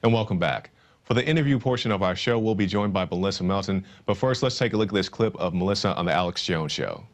And welcome back. For the interview portion of our show, we'll be joined by Melissa Melton. But first, let's take a look at this clip of Melissa on the Alex Jones Show.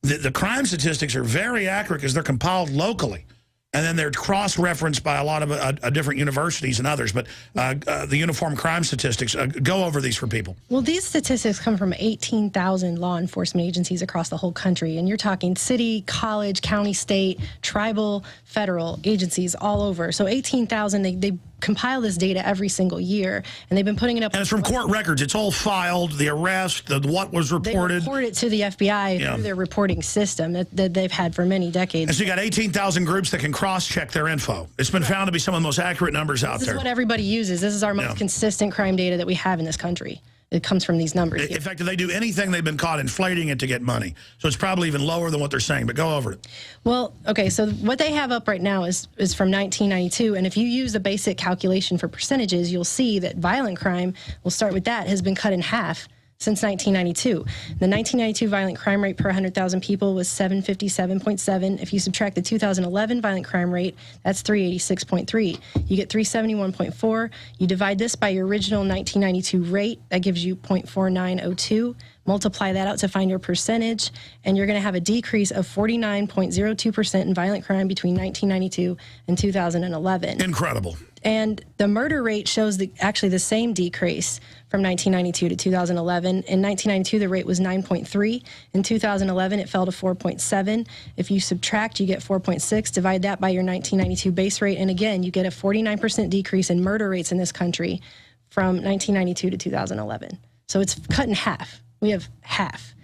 The crime statistics are very accurate because they're compiled locally. And then they're cross-referenced by a lot of different universities and others. But the uniform crime statistics, go over these for people. Well, these statistics come from 18,000 law enforcement agencies across the whole country. And you're talking city, college, county, state, tribal, federal agencies all over. So 18,000, they compile this data every single year. And they've been putting it up. And it's from court records. It's all filed, the arrest, what was reported. They report it to the FBI through their reporting system that they've had for many decades. And so you got 18,000 groups that can cross-check their info. It's been found to be some of the most accurate numbers out there. This is what everybody uses. This is our most consistent crime data that we have in this country. It comes from these numbers. In fact, if they do anything, they've been caught inflating it to get money. So it's probably even lower than what they're saying, but go over it. Well, okay, so what they have up right now is from 1992, and if you use the basic calculation for percentages, you'll see that violent crime, we'll start with that, has been cut in half since 1992. The 1992 violent crime rate per 100,000 people was 757.7. If you subtract the 2011 violent crime rate, that's 386.3. You get 371.4. You divide this by your original 1992 rate, that gives you 0.4902. Multiply that out to find your percentage, and you're going to have a decrease of 49.02% in violent crime between 1992 and 2011. Incredible. And the murder rate shows actually the same decrease from 1992 to 2011. In 1992, the rate was 9.3. In 2011, it fell to 4.7. If you subtract, you get 4.6. Divide that by your 1992 base rate, and again, you get a 49% decrease in murder rates in this country from 1992 to 2011. So it's cut in half. We have half.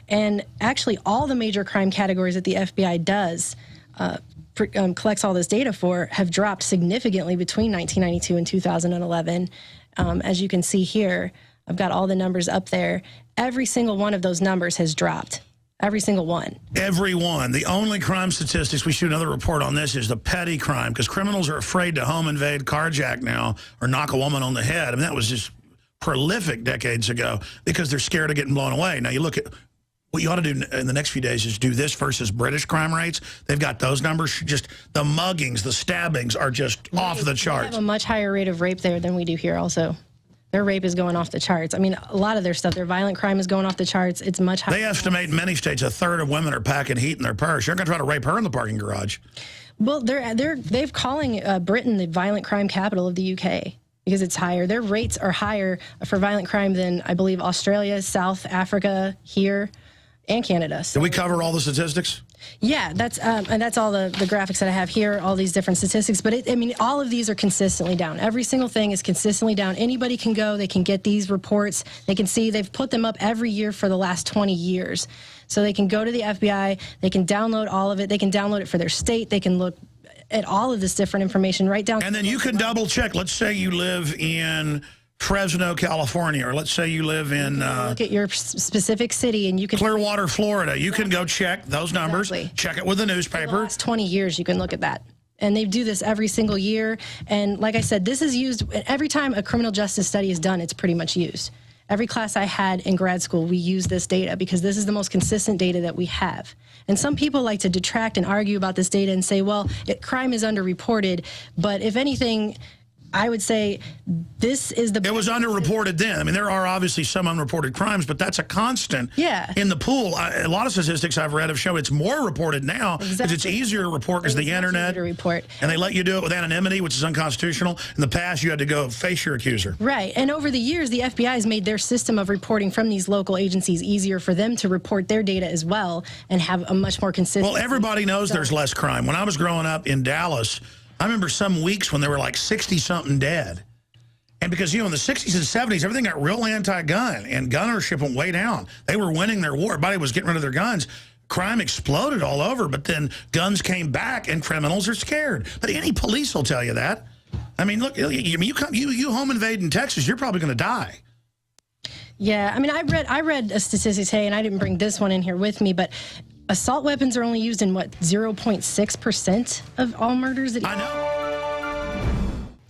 And actually, all the major crime categories that the FBI does collects all this data for have dropped significantly between 1992 and 2011. As you can see here, I've got all the numbers up there. Every single one of those numbers has dropped. Every single one. Every one. The only crime statistics, we should do another report on this, is the petty crime, because criminals are afraid to home invade, carjack now, or knock a woman on the head. I mean, that was just prolific decades ago because they're scared of getting blown away. Now, you look at what you ought to do in the next few days is do this versus British crime rates. They've got those numbers. Just the muggings, the stabbings are just off the charts. They have a much higher rate of rape there than we do here also. Their rape is going off the charts. I mean, a lot of their stuff, their violent crime is going off the charts. It's much higher. They estimate in many states a third of women are packing heat in their purse. You're going to try to rape her in the parking garage. Well, they've calling Britain the violent crime capital of the UK. Because it's higher. Their rates are higher for violent crime than, I believe, Australia, South Africa, here, and Canada. So, did we cover all the statistics? Yeah, that's all the graphics that I have here, all these different statistics. But, I mean, all of these are consistently down. Every single thing is consistently down. Anybody can go. They can get these reports. They can see they've put them up every year for the last 20 years. So they can go to the FBI. They can download all of it. They can download it for their state. They can look at all of this different information right down. And then you can double check. Let's say you live in Fresno, California, or let's say you live in look at your specific city, and you can Clearwater, Florida. You can go check those numbers. Exactly. Check it with the newspaper. For the last 20 years, you can look at that. And they do this every single year. And like I said, this is used every time a criminal justice study is done. It's pretty much used. Every class I had in grad school, we use this data because this is the most consistent data that we have. And some people like to detract and argue about this data and say, well, crime is underreported. But if anything, I would say this is the... It was underreported then. I mean, there are obviously some unreported crimes, but that's a constant in the pool. A lot of statistics I've read have shown it's more reported now because it's easier to report because the internet... To report. And they let you do it with anonymity, which is unconstitutional. In the past, you had to go face your accuser. Right. And over the years, the FBI has made their system of reporting from these local agencies easier for them to report their data as well and have a much more consistent... Well, everybody knows there's less crime. When I was growing up in Dallas, I remember some weeks when there were like 60-something dead. And because, you know, in the 60s and 70s, everything got real anti-gun, and gun ownership went way down. They were winning their war. Everybody was getting rid of their guns. Crime exploded all over, but then guns came back, and criminals are scared. But any police will tell you that. I mean, look, you home invade in Texas, you're probably going to die. Yeah, I mean, I read a statistic today, and I didn't bring this one in here with me, but assault weapons are only used in, what, 0.6% of all murders? I know.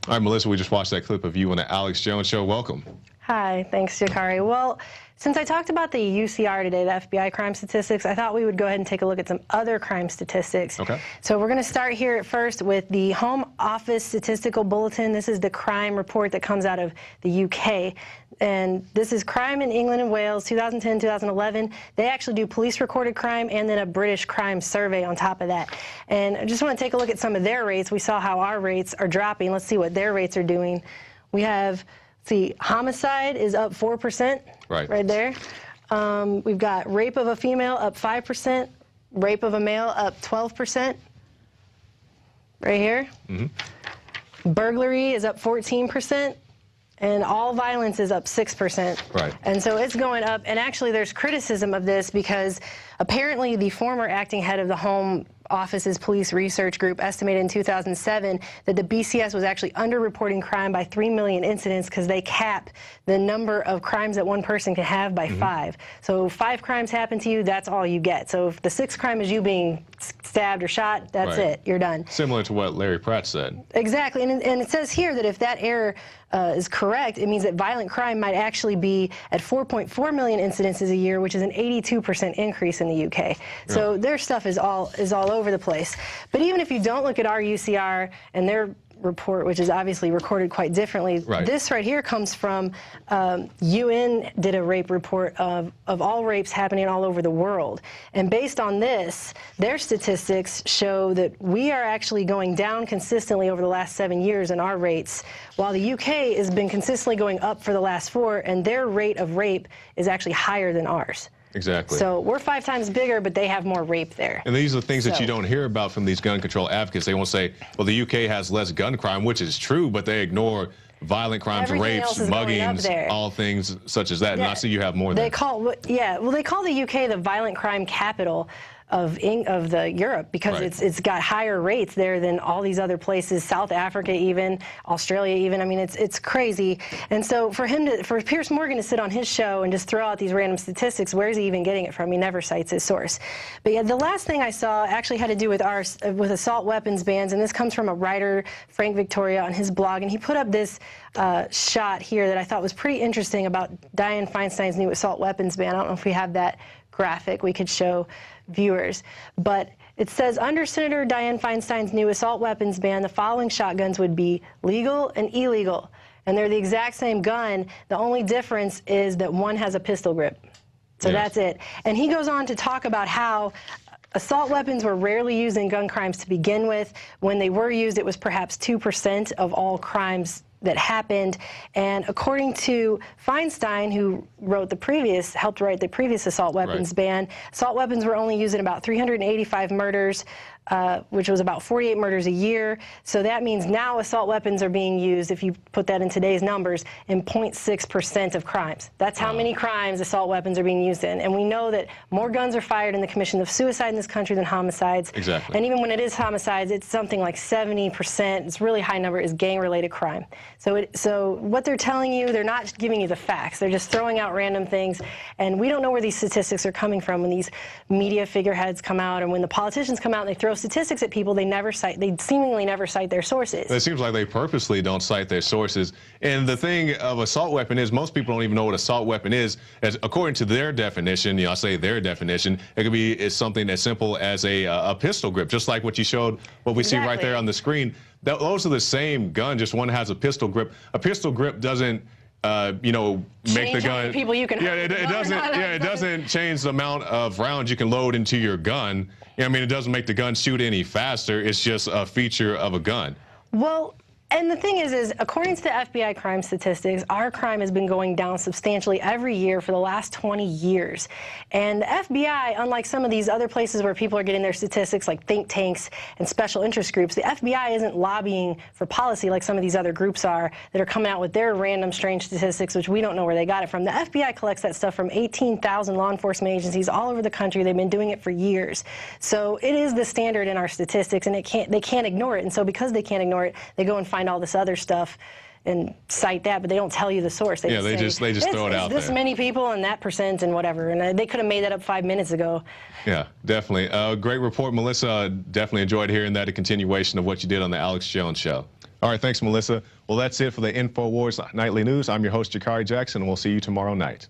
All right, Melissa, we just watched that clip of you on the Alex Jones Show. Welcome. Hi, thanks, Jakari. Well, since I talked about the UCR today, the FBI crime statistics, I thought we would go ahead and take a look at some other crime statistics. Okay. So we're going to start here at first with the Home Office Statistical Bulletin. This is the crime report that comes out of the UK. And this is crime in England and Wales, 2010, 2011. They actually do police recorded crime and then a British crime survey on top of that. And I just want to take a look at some of their rates. We saw how our rates are dropping. Let's see what their rates are doing. We have, see, homicide is up 4%. Right there. We've got rape of a female up 5%, rape of a male up 12%. Right here. Mm-hmm. Burglary is up 14%. And all violence is up 6%. Right. And so it's going up. And actually, there's criticism of this because apparently the former acting head of the Home Office's police research group estimated in 2007 that the BCS was actually underreporting crime by 3 million incidents because they cap the number of crimes that one person can have by 5. So 5 crimes happen to you, that's all you get. So if the 6th crime is you being stabbed or shot, that's it. You're done. Similar to what Larry Pratt said. Exactly. And it says here that if that error is correct, it means that violent crime might actually be at 4.4 million incidences a year, which is an 82% increase in the UK. So their stuff is all over the place. But even if you don't look at our UCR and their report, which is obviously recorded quite differently, this right here comes from UN did a rape report of all rapes happening all over the world. And based on this, their statistics show that we are actually going down consistently over the last 7 years in our rates, while the UK has been consistently going up for the last 4, and their rate of rape is actually higher than ours. Exactly. So we're 5 times bigger, but they have more rape there. And these are the things that you don't hear about from these gun control advocates. They won't say, well, the UK has less gun crime, which is true, but they ignore violent crimes, rapes, muggings, all things such as that. And I see you have more than well, they call the UK the violent crime capital of the Europe because it's got higher rates there than all these other places, South Africa even, Australia even. I mean, it's crazy. And so for Piers Morgan to sit on his show and just throw out these random statistics, where is he even getting it from? He never cites his source. But yeah, the last thing I saw actually had to do with with assault weapons bans, and this comes from a writer, Frank Victoria, on his blog, and he put up this shot here that I thought was pretty interesting about Dianne Feinstein's new assault weapons ban. I don't know if we have that graphic we could show viewers, but it says under Senator Dianne Feinstein's new assault weapons ban, the following shotguns would be legal and illegal, and they're the exact same gun. The only difference is that one has a pistol grip. So that's it. And he goes on to talk about how assault weapons were rarely used in gun crimes to begin with. When they were used, it was perhaps 2% of all crimes that happened. And according to Feinstein, who helped write the previous assault weapons ban, assault weapons were only used in about 385 murders, which was about 48 murders a year. So that means now assault weapons are being used, if you put that in today's numbers, in 0.6% of crimes. That's how many crimes assault weapons are being used in. And we know that more guns are fired in the commission of suicide in this country than homicides. Exactly. And even when it is homicides, it's something like 70%, it's a really high number, is gang-related crime. So what they're telling you, they're not giving you the facts. They're just throwing out random things. And we don't know where these statistics are coming from. When these media figureheads come out and when the politicians come out and they throw statistics at people, they seemingly never cite their sources. It seems like they purposely don't cite their sources. And the thing of assault weapon is most people don't even know what assault weapon is. As according to their definition, I say their definition, it could be something as simple as a pistol grip, just like what you showed, what we see right there on the screen. Those are the same gun, just one has a pistol grip. A pistol grip doesn't make the gun. People you can it doesn't. It doesn't change the amount of rounds you can load into your gun. I mean, it doesn't make the gun shoot any faster. It's just a feature of a gun. Well, and the thing is according to the FBI crime statistics, our crime has been going down substantially every year for the last 20 years. And the FBI, unlike some of these other places where people are getting their statistics like think tanks and special interest groups, the FBI isn't lobbying for policy like some of these other groups are that are coming out with their random strange statistics, which we don't know where they got it from. The FBI collects that stuff from 18,000 law enforcement agencies all over the country. They've been doing it for years. So it is the standard in our statistics, and they can't ignore it. And so because they can't ignore it, they go and find all this other stuff and cite that, but they don't tell you the source. They just throw it out there. This many people and that percent and whatever, and they could have made that up 5 minutes ago. Yeah, definitely. Great report, Melissa. Definitely enjoyed hearing that, a continuation of what you did on the Alex Jones Show. All right, thanks, Melissa. Well, that's it for the InfoWars Nightly News. I'm your host, Jakari Jackson, and we'll see you tomorrow night.